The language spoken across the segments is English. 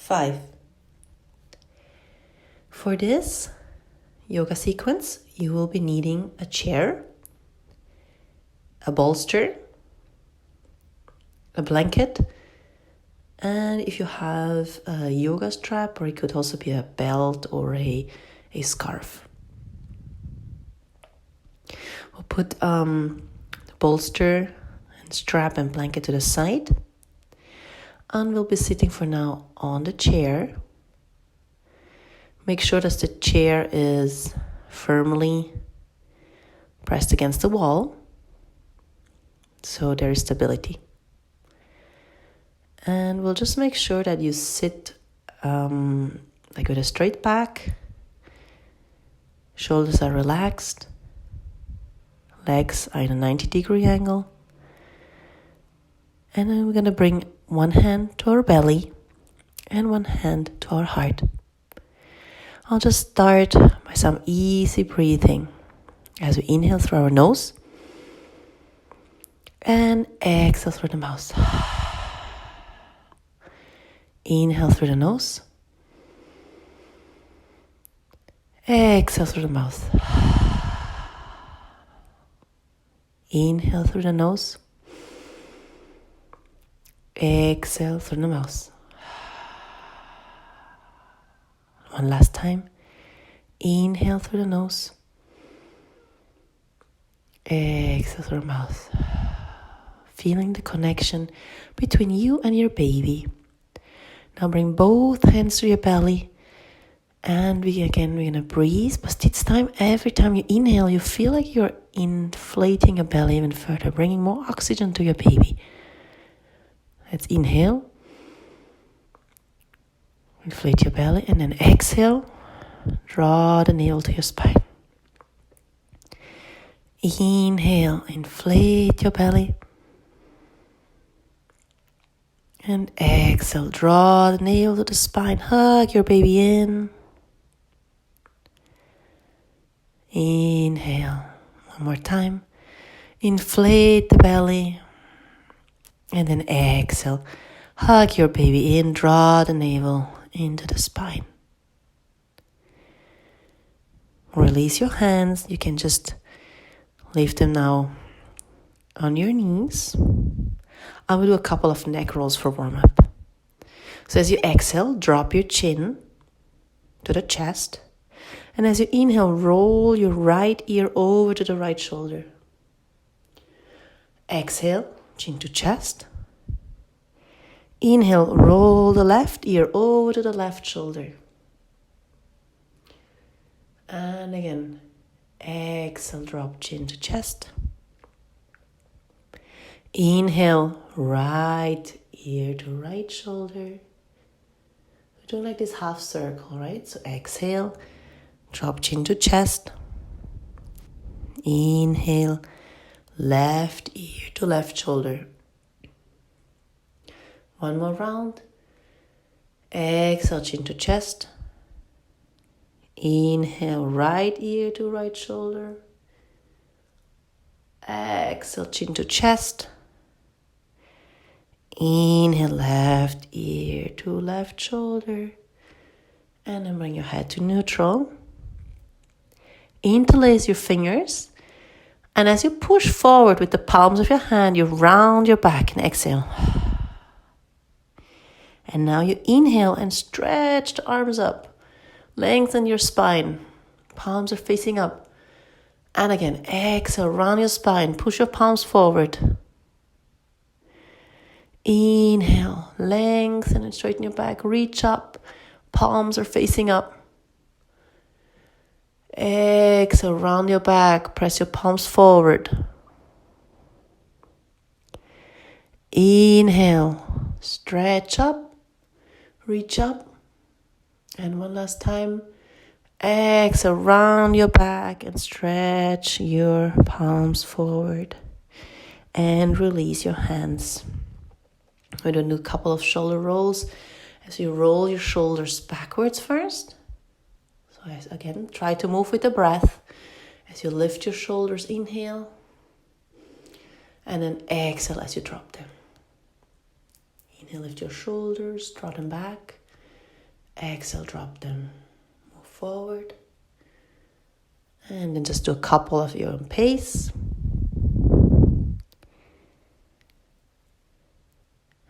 5. For this yoga sequence, you will be needing a chair, a bolster, a blanket, and if you have a yoga strap, or it could also be a belt or a scarf. We'll put the bolster and strap and blanket to the side, and we'll be sitting for now on the chair. Make sure that the chair is firmly pressed against the wall, so there is stability. And we'll just make sure that you sit like with a straight back, shoulders are relaxed, legs are in a 90-degree angle. And then we're going to bring one hand to our belly and one hand to our heart. I'll just start by some easy breathing as we inhale through our nose and exhale through the mouth. Inhale through the nose. Exhale through the mouth. Inhale through the nose. Exhale through the mouth. One last time. Inhale through the nose. Exhale through the mouth. Feeling the connection between you and your baby. Now bring both hands to your belly. And we're going to breathe. But this time, every time you inhale, you feel like you're inflating your belly even further, bringing more oxygen to your baby. Let's inhale. Inflate your belly. And then exhale. Draw the navel to your spine. Inhale. Inflate your belly. And exhale. Draw the navel to the spine. Hug your baby in. Inhale. One more time. Inflate the belly. And then exhale. Hug your baby in. Draw the navel into the spine. Release your hands. You can just lift them now on your knees. I will do a couple of neck rolls for warm-up. So as you exhale, drop your chin to the chest. And as you inhale, roll your right ear over to the right shoulder. Exhale, chin to chest. Inhale, roll the left ear over to the left shoulder. And again, exhale, drop chin to chest. Inhale, right ear to right shoulder. We're doing like this half circle, right? So exhale, drop chin to chest. Inhale, left ear to left shoulder. One more round. Exhale, chin to chest. Inhale, right ear to right shoulder. Exhale, chin to chest. Inhale, left ear to left shoulder. And then bring your head to neutral. Interlace your fingers. And as you push forward with the palms of your hand, you round your back and exhale. And now you inhale and stretch the arms up. Lengthen your spine. Palms are facing up. And again, exhale, round your spine. Push your palms forward. Inhale, lengthen and straighten your back. Reach up. Palms are facing up. Exhale, round your back. Press your palms forward. Inhale, stretch up. Reach up. And one last time. Exhale, round your back and stretch your palms forward. And release your hands. We're going to do a couple of shoulder rolls. As you roll your shoulders backwards first. So again, try to move with the breath. As you lift your shoulders, inhale. And then exhale as you drop them. Inhale, lift your shoulders, draw them back. Exhale, drop them. Move forward. And then just do a couple of your own pace.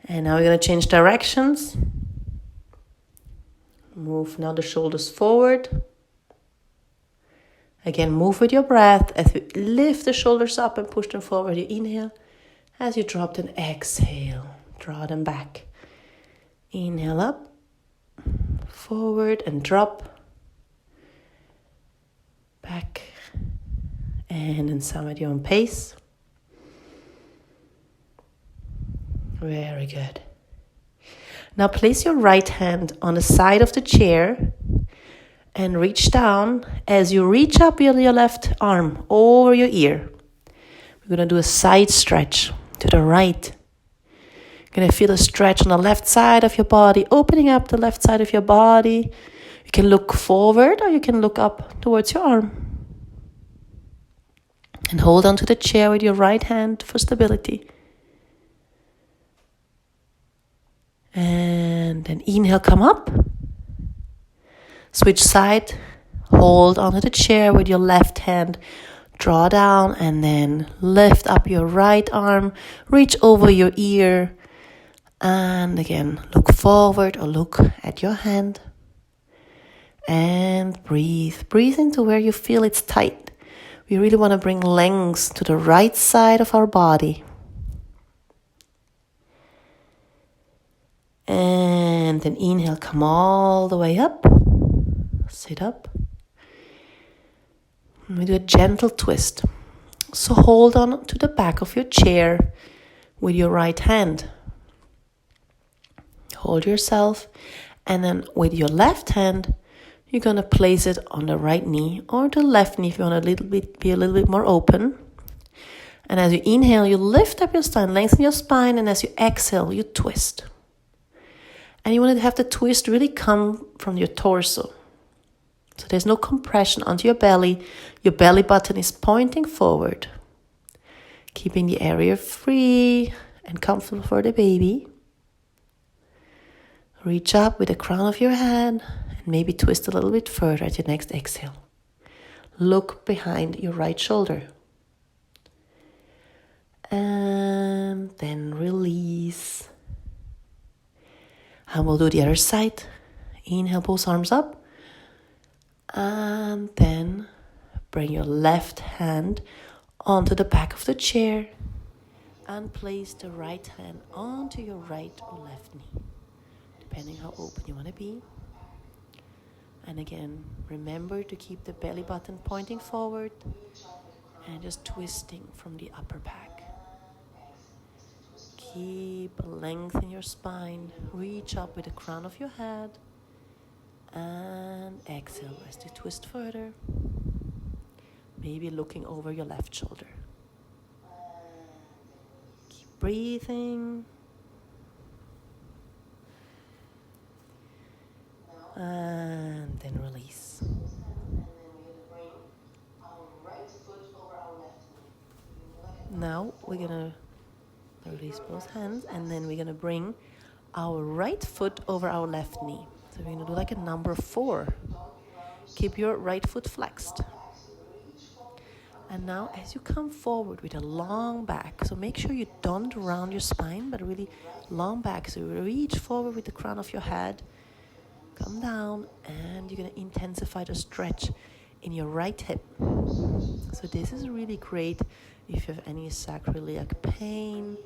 And now we're going to change directions. Move now the shoulders forward. Again, move with your breath. As you lift the shoulders up and push them forward, you inhale. As you drop them, exhale. Draw them back. Inhale up, forward and drop. Back. And then some at your own pace. Very good. Now place your right hand on the side of the chair and reach down. As you reach up with your left arm over your ear, we're going to do a side stretch to the right. You're going to feel a stretch on the left side of your body, opening up the left side of your body. You can look forward or you can look up towards your arm. And hold on to the chair with your right hand for stability. And then inhale, come up. Switch side. Hold onto the chair with your left hand. Draw down and then lift up your right arm. Reach over your ear. And again, look forward or look at your hand. And breathe. Breathe into where you feel it's tight. We really want to bring length to the right side of our body. And then inhale, come all the way up. Sit up. And we do a gentle twist. So hold on to the back of your chair with your right hand. Hold yourself. And then with your left hand, you're going to place it on the right knee or the left knee if you want to be a little bit more open. And as you inhale, you lift up your spine, lengthen your spine. And as you exhale, you twist. And you want to have the twist really come from your torso. So there's no compression onto your belly. Your belly button is pointing forward. Keeping the area free and comfortable for the baby. Reach up with the crown of your head and maybe twist a little bit further at your next exhale. Look behind your right shoulder. And then release. And we'll do the other side. Inhale, both arms up. And then bring your left hand onto the back of the chair. And place the right hand onto your right or left knee. Depending how open you want to be. And again, remember to keep the belly button pointing forward. And just twisting from the upper back. Keep length in your spine. Reach up with the crown of your head. And exhale as you twist further. Maybe looking over your left shoulder. Keep breathing. And then release. Now we're going to release both hands, and then we're going to bring our right foot over our left knee. So we're going to do like a number 4. Keep your right foot flexed. And now as you come forward with a long back, so make sure you don't round your spine, but really long back. So you reach forward with the crown of your head, come down, and you're going to intensify the stretch in your right hip. So this is really great if you have any sacroiliac pain.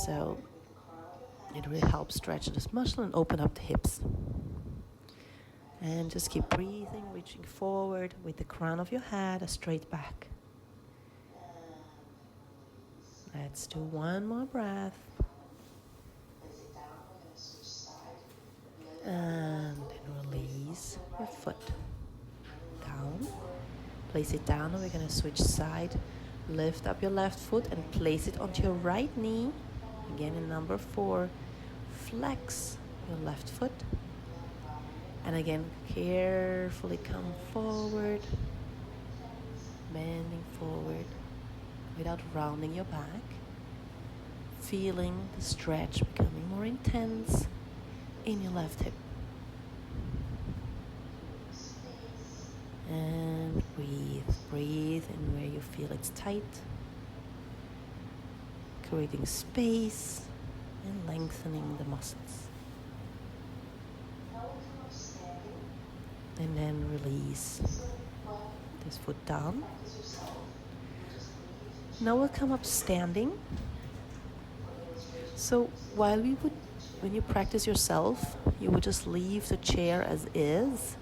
So it really helps stretch this muscle and open up the hips. And just keep breathing, reaching forward with the crown of your head, a straight back. Let's do one more breath. And then release your foot down. Place it down, and we're going to switch side. Lift up your left foot and place it onto your right knee. Again in number 4. Flex your left foot. And again, carefully come forward. Bending forward without rounding your back. Feeling the stretch becoming more intense in your left hip. And breathe. Breathe in where you feel it's tight, creating space and lengthening the muscles. And then release this foot down. Now we'll come up standing. So when you practice yourself, you would just leave the chair as is.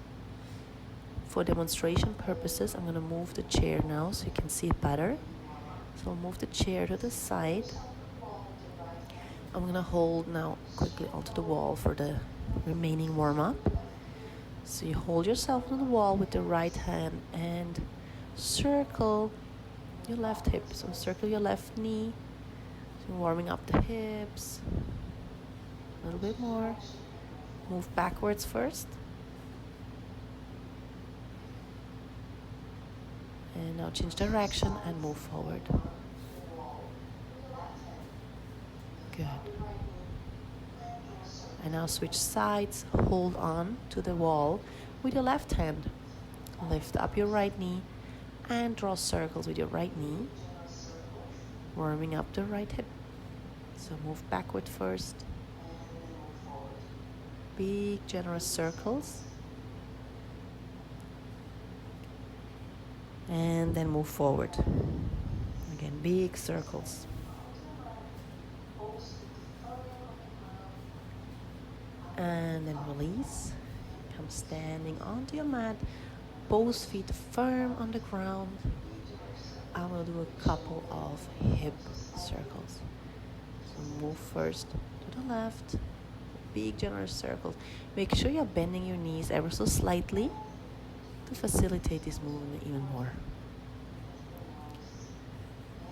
For demonstration purposes, I'm going to move the chair now so you can see it better. So I'll move the chair to the side. I'm going to hold now quickly onto the wall for the remaining warm-up. So you hold yourself on the wall with the right hand and circle your left hip. So circle your left knee. So you're warming up the hips. A little bit more. Move backwards first. And now change direction and move forward. Good. And now switch sides. Hold on to the wall with your left hand. Lift up your right knee and draw circles with your right knee, warming up the right hip. So move backward first. Big generous circles. And then move forward. Again, big circles. And then release. Come standing onto your mat. Both feet firm on the ground. I will do a couple of hip circles. So move first to the left. Big generous circles. Make sure you're bending your knees ever so slightly to facilitate this movement even more.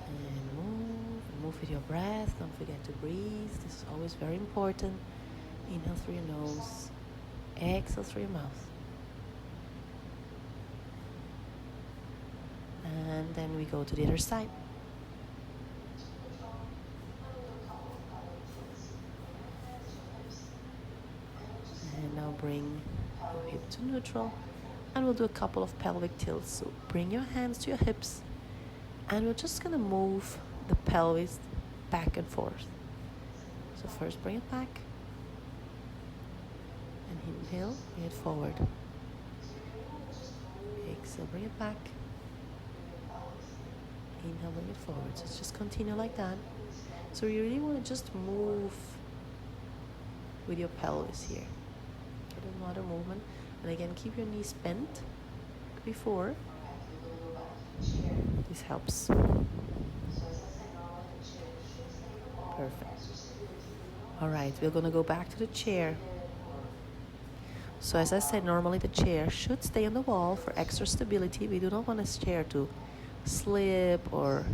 And move with your breath. Don't forget to breathe. This is always very important. Inhale through your nose, exhale through your mouth. And then we go to the other side. And now bring your hip to neutral. And we'll do a couple of pelvic tilts. So bring your hands to your hips. And we're just going to move the pelvis back and forth. So first bring it back. And inhale, bring it forward. Exhale, bring it back. Inhale, bring it forward. So just continue like that. So you really want to just move with your pelvis here. Get another movement. And again, keep your knees bent before. This helps. Perfect. All right, we're going to go back to the chair. So as I said, normally the chair should stay on the wall for extra stability. We do not want this chair to slip or,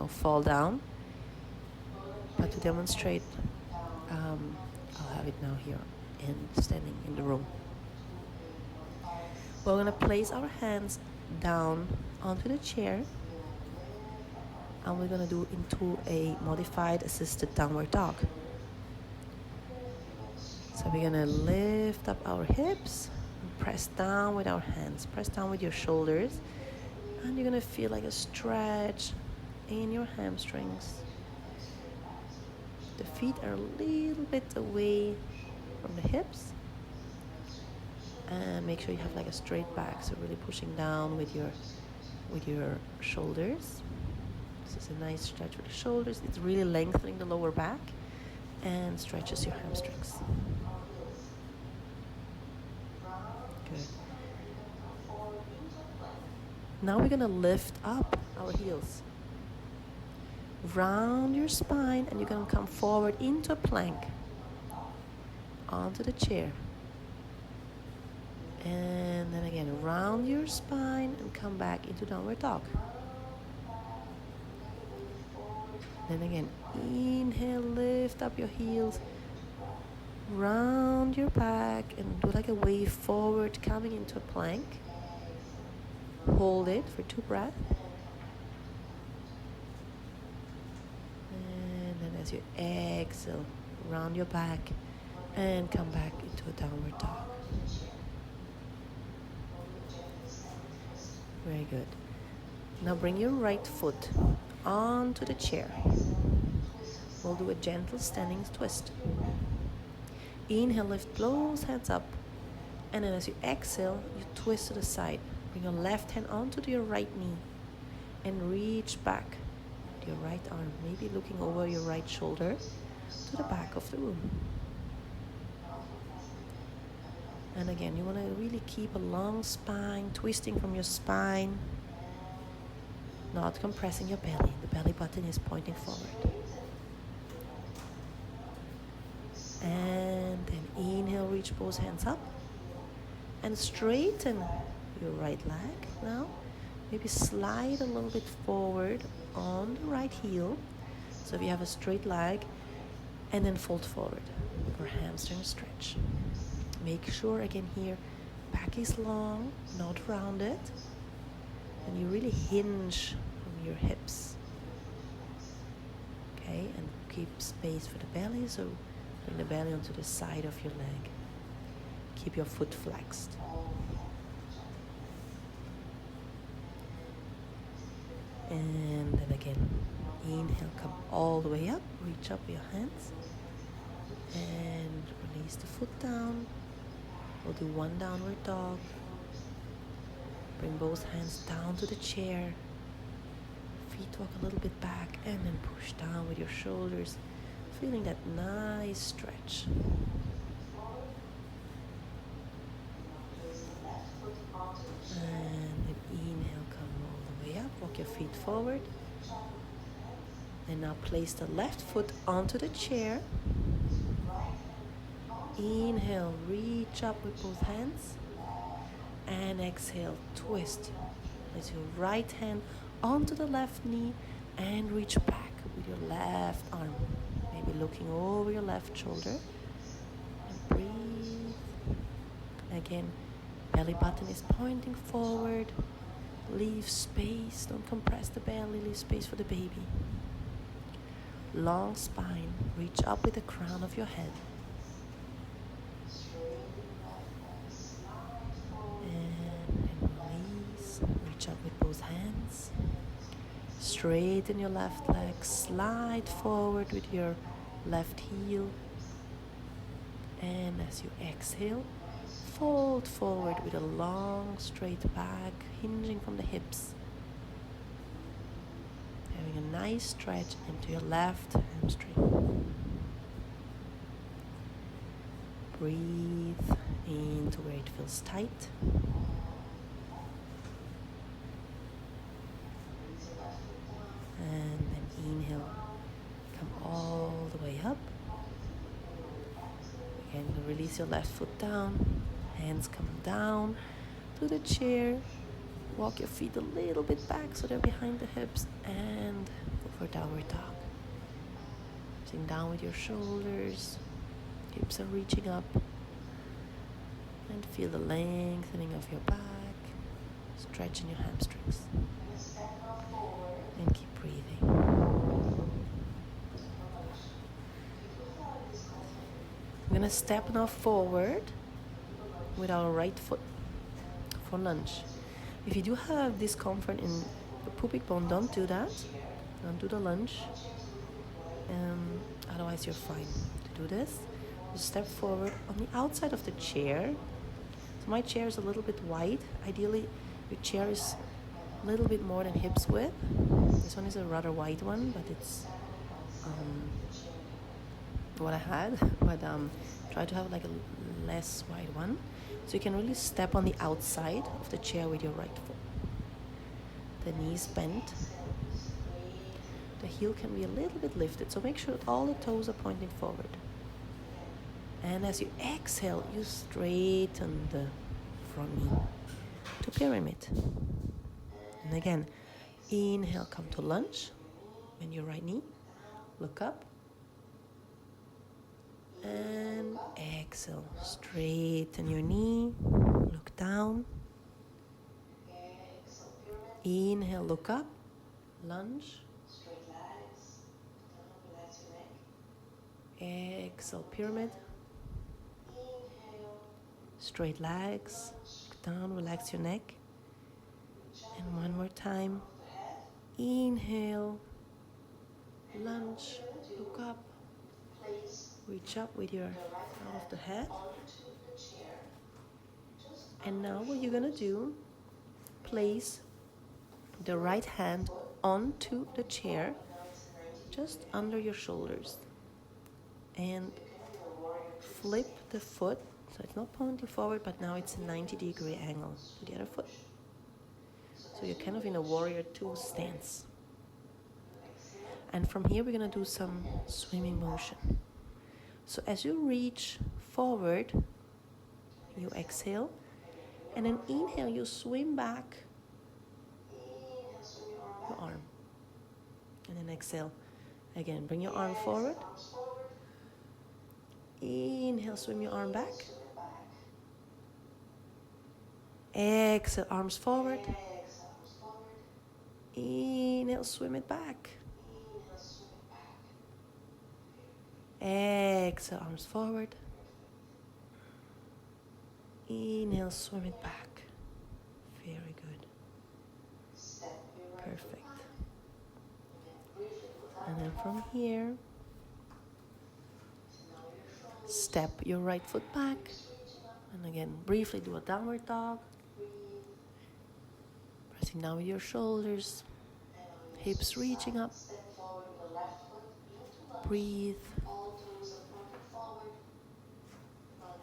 fall down. But to demonstrate, I'll have it now here and standing in the room. We're going to place our hands down onto the chair. And we're going to do into a modified assisted downward dog. So we're going to lift up our hips and press down with our hands. Press down with your shoulders. And you're going to feel like a stretch in your hamstrings. The feet are a little bit away from the hips. And make sure you have like a straight back. So really pushing down with your shoulders. This is a nice stretch with the shoulders. It's really lengthening the lower back and stretches your hamstrings. Good. Now we're going to lift up our heels. Round your spine and you're going to come forward into a plank. Onto the chair. And then again, round your spine and come back into downward dog. Then again, inhale, lift up your heels. Round your back and do like a wave forward, coming into a plank. Hold it for 2 breaths. And then as you exhale, round your back and come back into a downward dog. Very good. Now bring your right foot onto the chair. We'll do a gentle standing twist. Inhale, lift both hands up. And then as you exhale, you twist to the side. Bring your left hand onto your right knee and reach back with your right arm, maybe looking over your right shoulder to the back of the room. And again, you want to really keep a long spine, twisting from your spine, not compressing your belly. The belly button is pointing forward. And then inhale, reach both hands up and straighten your right leg now. Maybe slide a little bit forward on the right heel. So if you have a straight leg, and then fold forward for hamstring stretch. Make sure again here, back is long, not rounded. And you really hinge from your hips. Okay, and keep space for the belly, so bring the belly onto the side of your leg. Keep your foot flexed. And then again, inhale, come all the way up, reach up with your hands. And release the foot down. We'll do one downward dog. Bring both hands down to the chair. Feet walk a little bit back and then push down with your shoulders, feeling that nice stretch. And then inhale, come all the way up, walk your feet forward. And now place the left foot onto the chair. Inhale, reach up with both hands. And exhale, twist. Place your right hand onto the left knee and reach back with your left arm. Maybe looking over your left shoulder. And breathe. Again, belly button is pointing forward. Leave space, don't compress the belly, leave space for the baby. Long spine, reach up with the crown of your head. And release, reach up with both hands. Straighten your left leg, slide forward with your left heel. And as you exhale, fold forward with a long straight back, hinging from the hips. Having a nice stretch into your left hamstring. Breathe into where it feels tight. And then inhale, come all the way up. Again, release your left foot down. Hands come down to the chair. Walk your feet a little bit back so they're behind the hips and go for downward dog. Sink down with your shoulders. Hips are reaching up. And feel the lengthening of your back. Stretching your hamstrings. And keep breathing. We're going to step now forward with our right foot for lunge. If you do have discomfort in the pubic bone, don't do that. Don't do the lunge. Otherwise, you're fine to do this. Just step forward on the outside of the chair. So my chair is a little bit wide. Ideally, your chair is a little bit more than hips width. This one is a rather wide one, but it's what I had. But try to have like a less wide one. So you can really step on the outside of the chair with your right foot. The knees bent. The heel can be a little bit lifted. So make sure that all the toes are pointing forward. And as you exhale, you straighten the front knee to pyramid. And again, inhale, come to lunge. Bend your right knee. Look up. And exhale, straighten your knee, look down. Inhale, look up, lunge. Exhale, pyramid. Straight legs, look down, relax your neck. And one more time. Inhale, lunge, look up, reach up with your out of the head. And now what you're gonna do, place the right hand onto the chair, just under your shoulders. And flip the foot, so it's not pointing forward, but now it's a 90-degree angle to the other foot. So you're kind of in a warrior two stance. And from here we're going to do some swimming motion. So as you reach forward, you exhale, and then inhale, you swim back your arm. And then exhale. Again, bring your arm forward. Inhale, swim your arm back. Exhale, arms forward. Inhale, swim it back. Exhale, arms forward. Inhale, swim it back. Very good. Perfect. And then from here, step your right foot back. And again, briefly do a downward dog. Pressing down with your shoulders, hips reaching up. Breathe.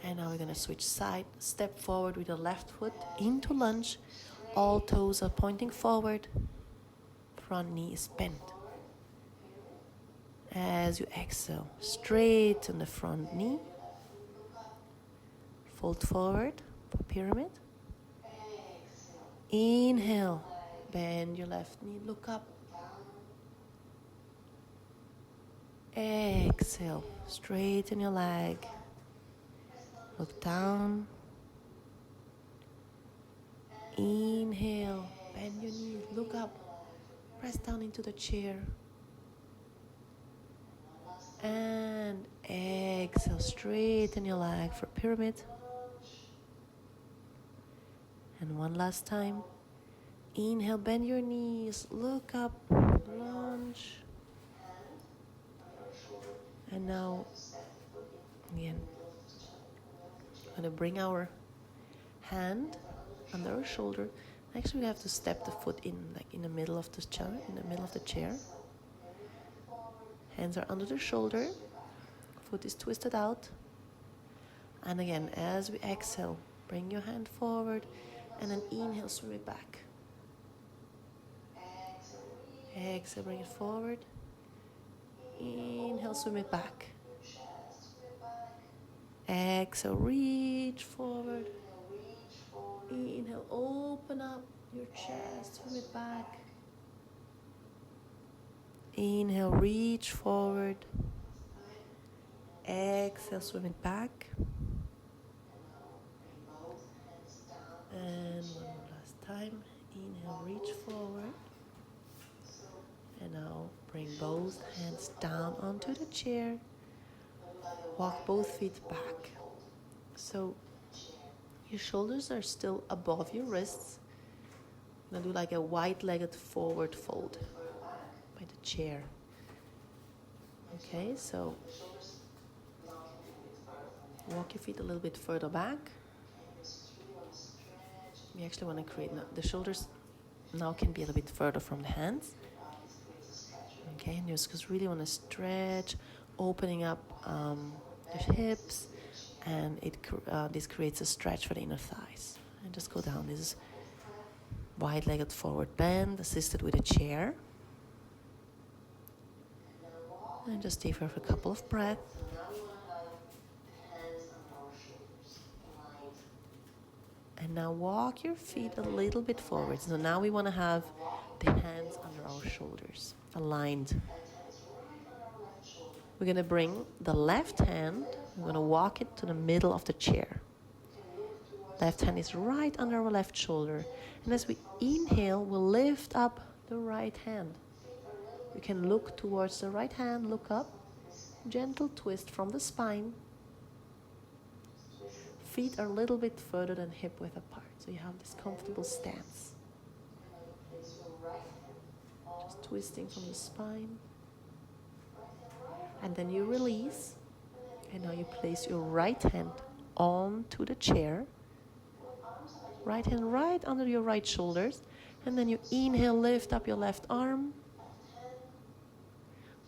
And now we're going to switch side. Step forward with the left foot into lunge. All toes are pointing forward. Front knee is bent. As you exhale, straighten the front knee. Fold forward for pyramid. Inhale, bend your left knee, look up. Exhale, straighten your leg. Look down. Inhale, bend your knees, look up. Press down into the chair. And exhale, straighten your leg for pyramid. And one last time. Inhale, bend your knees, look up, lunge. And now, again, we're going to bring our hand under our shoulder. Actually, we have to step the foot in, like in the middle of the chair, Hands are under the shoulder. Foot is twisted out. And again, as we exhale, bring your hand forward. And then inhale, swim it back. Exhale, bring it forward. Inhale, swim it back. Exhale, reach forward. Inhale, open up your chest, swim it back. Inhale, reach forward. Exhale, swim it back. And one more last time. Inhale, reach forward. And now bring both hands down onto the chair. Walk both feet back. So your shoulders are still above your wrists. I'm going to do like a wide-legged forward fold by the chair. Okay, so walk your feet a little bit further back. We actually want to create, the shoulders now can be a little bit further from the hands. Okay, and you just really want to stretch, opening up the hips, and this creates a stretch for the inner thighs. And just go down this wide-legged forward bend, assisted with a chair. And just stay for a couple of breaths. And now walk your feet a little bit forward. So now we want to have the hands under our shoulders, aligned. We're going to bring the left hand, we're going to walk it to the middle of the chair. Left hand is right under our left shoulder. And as we inhale, we'll lift up the right hand. You can look towards the right hand, look up. Gentle twist from the spine. Feet are a little bit further than hip width apart, so you have this comfortable stance. Just twisting from the spine. And then you release. And now you place your right hand onto the chair. Right hand right under your right shoulders. And then you inhale, lift up your left arm.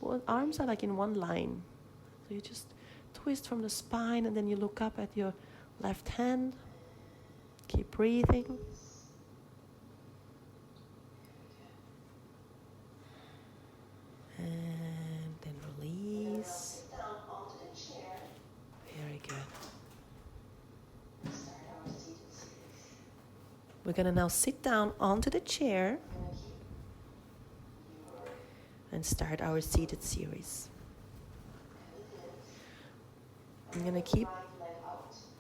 Both arms are like in one line. So you just twist from the spine and then you look up at your left hand. Keep breathing. And then release. Very good. We're going to now sit down onto the chair and start our seated series. I'm going to keep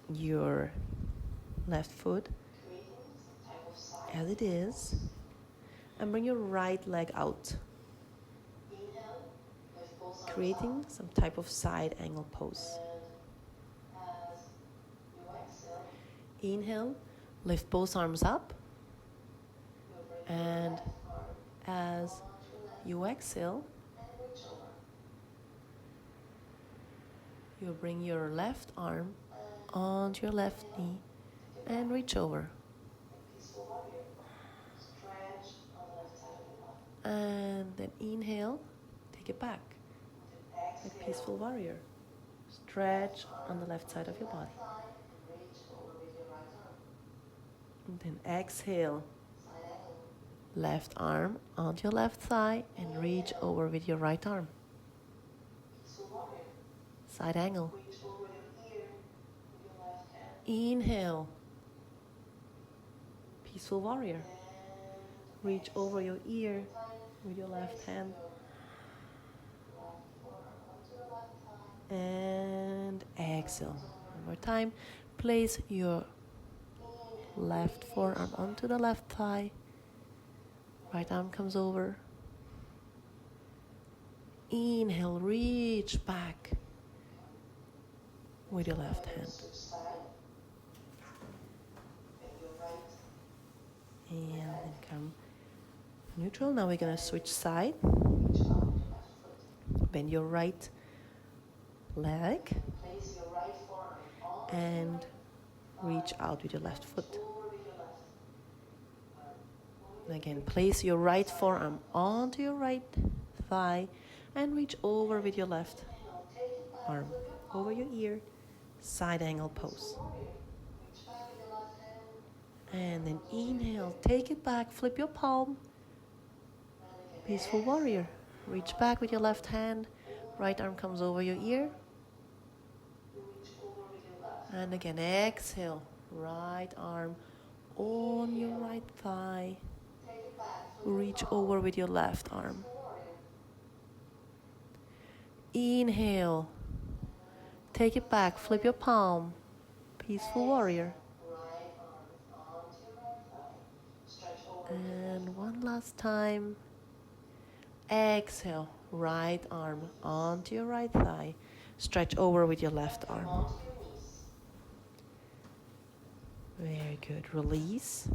your left foot as it is and bring your right leg out, creating some type of side angle pose. Inhale, lift both arms up, and as you exhale, you bring your left arm onto your left knee and reach over. And then inhale, take it back. Like peaceful warrior. Stretch on the left side of your body. And then exhale. Left arm onto your left thigh and reach over with your right arm. Side angle. Inhale. Peaceful warrior. Reach over your ear with your left hand. And exhale. One more time. Place your left forearm onto the left thigh. Right arm comes over. Inhale, reach back with your left hand. And then come neutral. Now we're going to switch side. Bend your right leg and reach out with your left foot. And again, place your right forearm onto your right thigh and reach over with your left arm over your ear, side angle pose. And then inhale, take it back, flip your palm, peaceful warrior. Reach back with your left hand, right arm comes over your ear. And again, exhale, right arm on your right thigh. Reach over with your left arm. Inhale, take it back, flip your palm, peaceful warrior. And one last time. Exhale, right arm onto your right thigh. Stretch over with your left arm. Very good. Release.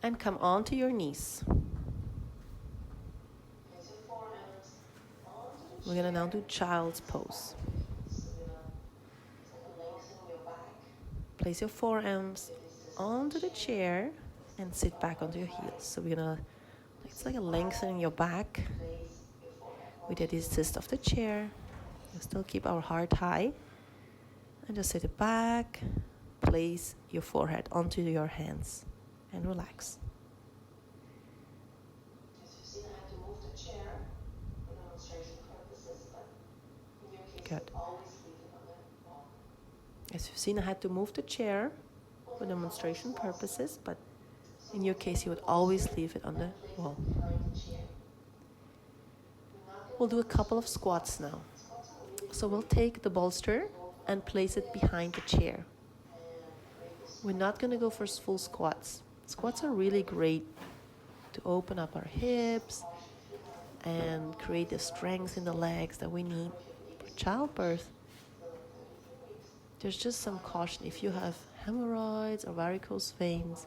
And come onto your knees. We're going to now do child's pose. Place your forearms onto the chair and sit back onto your heels. So we're going to, it's like a lengthening your back with the assist of the chair. We'll still keep our heart high. And just sit it back. Place your forehead onto your hands and relax. Good. As you've seen, I had to move the chair for demonstration purposes, but in your case, you would always leave it on the wall. We'll do a couple of squats now. So we'll take the bolster and place it behind the chair. We're not going to go for full squats. Squats are really great to open up our hips and create the strength in the legs that we need for childbirth. There's just some caution if you have hemorrhoids or varicose veins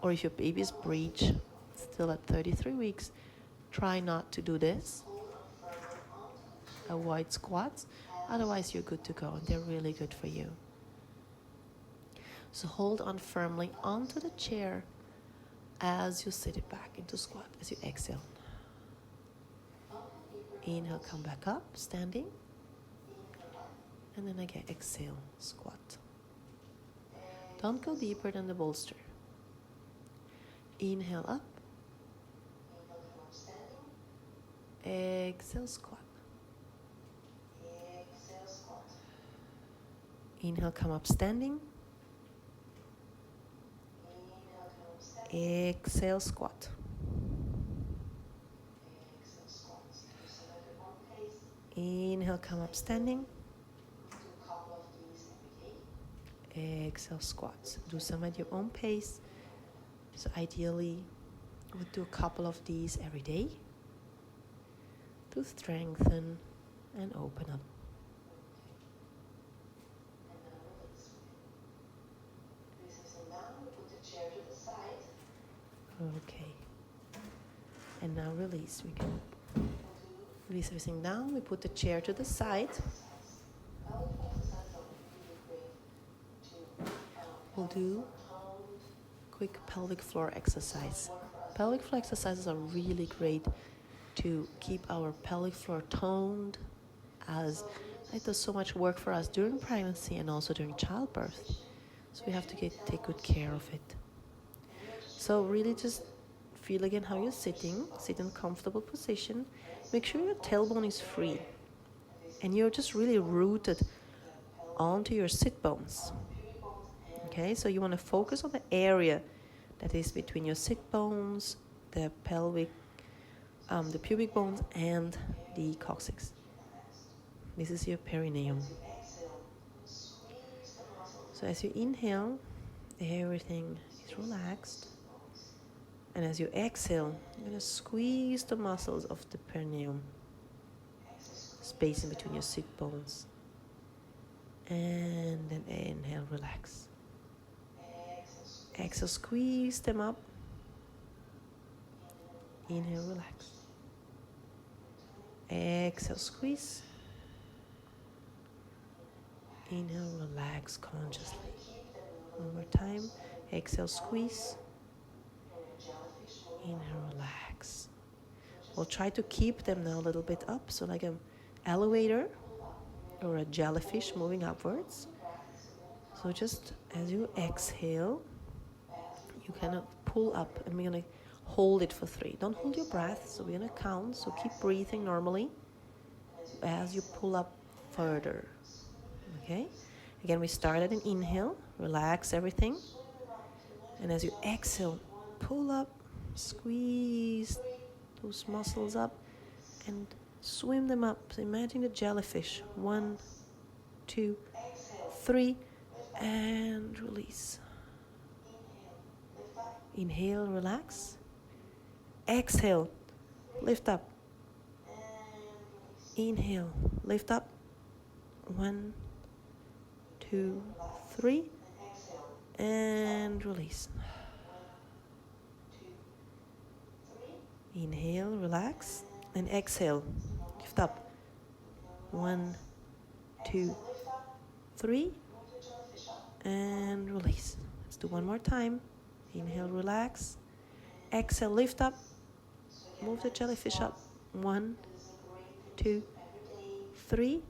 Or if your baby's breech, still at 33 weeks, try not to do this. Avoid squats. Otherwise, you're good to go, and they're really good for you. So hold on firmly onto the chair as you sit it back into squat, as you exhale. Inhale, come back up, standing. And then again, exhale, squat. Don't go deeper than the bolster. Inhale up. Exhale, squat. Inhale, come up, standing. Exhale, squat. Inhale, come up, standing. Exhale, squats. Do some at your own pace. So ideally, we'll do a couple of these every day to strengthen and open up. Okay. And now release. We can release everything down. We put the chair to the side. We'll do quick pelvic floor exercise. Pelvic floor exercises are really great to keep our pelvic floor toned, as it does so much work for us during pregnancy and also during childbirth. So we have to take good care of it. So really just feel again how you're sitting. Sit in a comfortable position. Make sure your tailbone is free and you're just really rooted onto your sit bones. Okay, so you want to focus on the area that is between your sit bones, the pubic bones, and the coccyx. This is your perineum. So as you inhale, everything is relaxed. And as you exhale, you're going to squeeze the muscles of the perineum, space in between your sit bones. And then inhale, relax. Exhale, squeeze them up. Inhale, relax. Exhale, squeeze. Inhale, relax consciously. One more time. Exhale, squeeze. Inhale, relax. We'll try to keep them now a little bit up, so like an elevator or a jellyfish moving upwards. So just as you exhale, you kind of pull up, and we're going to hold it for 3. Don't hold your breath, so we're going to count. So keep breathing normally as you pull up further. Okay? Again, we start at an inhale. Relax everything. And as you exhale, pull up, squeeze those muscles up, and swim them up. So imagine the jellyfish. 1, 2, 3, and release. Inhale, relax. Exhale, lift up. Inhale, lift up. 1, 2, 3, and release. Inhale, relax, and exhale, lift up. 1, 2, 3, and release. Let's do one more time. Inhale, relax. Exhale, lift up. Move the jellyfish up. 1, 2, 3,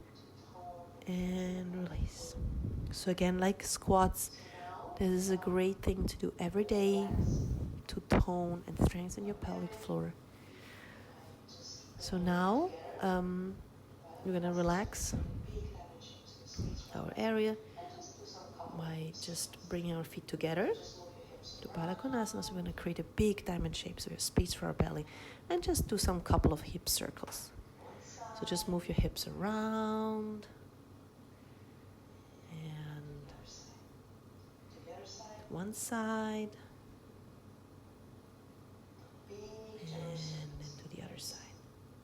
and release. So again, like squats, this is a great thing to do every day to tone and strengthen your pelvic floor. So now we're going to relax our area by just bringing our feet together to Baddha Konasana. So we're going to create a big diamond shape, so we have space for our belly, and just do some couple of hip circles. So just move your hips around, and one side, and then to the other side.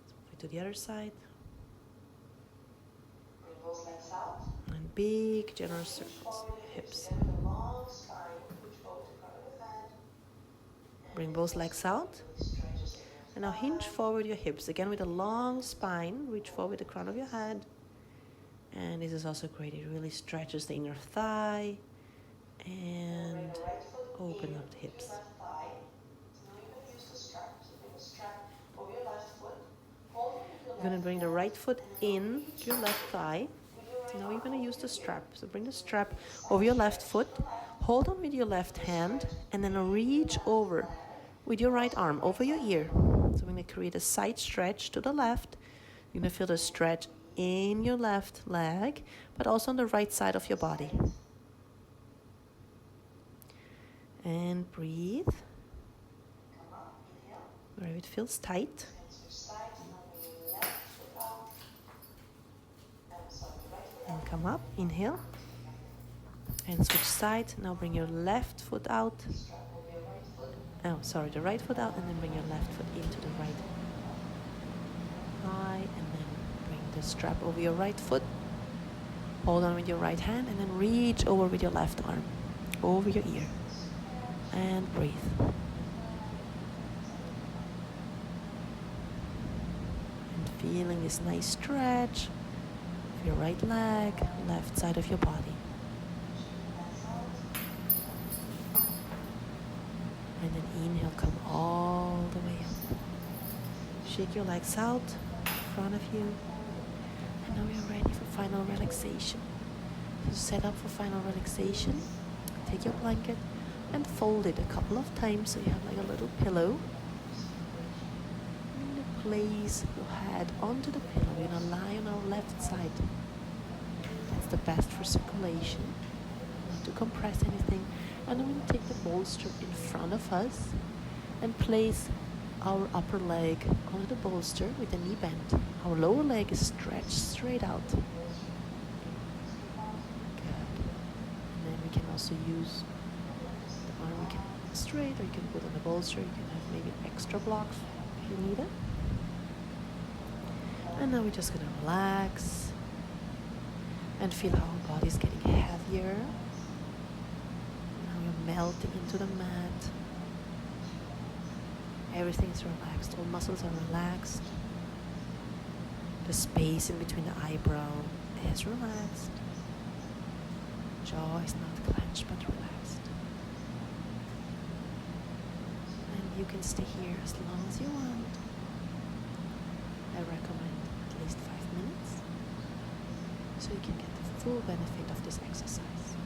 So move it to the other side. And big generous circles, hips. Bring both legs out. And now hinge forward your hips. Again with a long spine. Reach forward the crown of your head. And this is also great. It really stretches the inner thigh. And open up the hips. You're going to bring the right foot in your left thigh. Now you're going to use the strap. So bring the strap over your left foot. Hold on with your left hand. And then reach over with your right arm over your ear. So we're going to create a side stretch to the left. You're going to feel the stretch in your left leg, but also on the right side of your body. And breathe. Where it feels tight. And come up, inhale. And switch side. Now bring your left foot out. The right foot out, and then bring your left foot into the right thigh, and then bring the strap over your right foot. Hold on with your right hand, and then reach over with your left arm, over your ear. And breathe. And feeling this nice stretch of your right leg, left side of your body. And then inhale, come all the way up. Shake your legs out in front of you. And now we are ready for final relaxation. So set up for final relaxation. Take your blanket and fold it a couple of times so you have like a little pillow. And then place your head onto the pillow. We're going to lie on our left side. That's the best for circulation. Not to compress anything. And I'm going to take the bolster in front of us and place our upper leg onto the bolster with the knee bent. Our lower leg is stretched straight out. Good. And then we can also use the arm. We can straight, or you can put on the bolster. You can have maybe extra blocks if you need it. And now we're just going to relax and feel how our body is getting heavier. Melting into the mat. Everything is relaxed. All muscles are relaxed. The space in between the eyebrow is relaxed. Jaw is not clenched but relaxed. And you can stay here as long as you want. I recommend at least 5 minutes so you can get the full benefit of this exercise.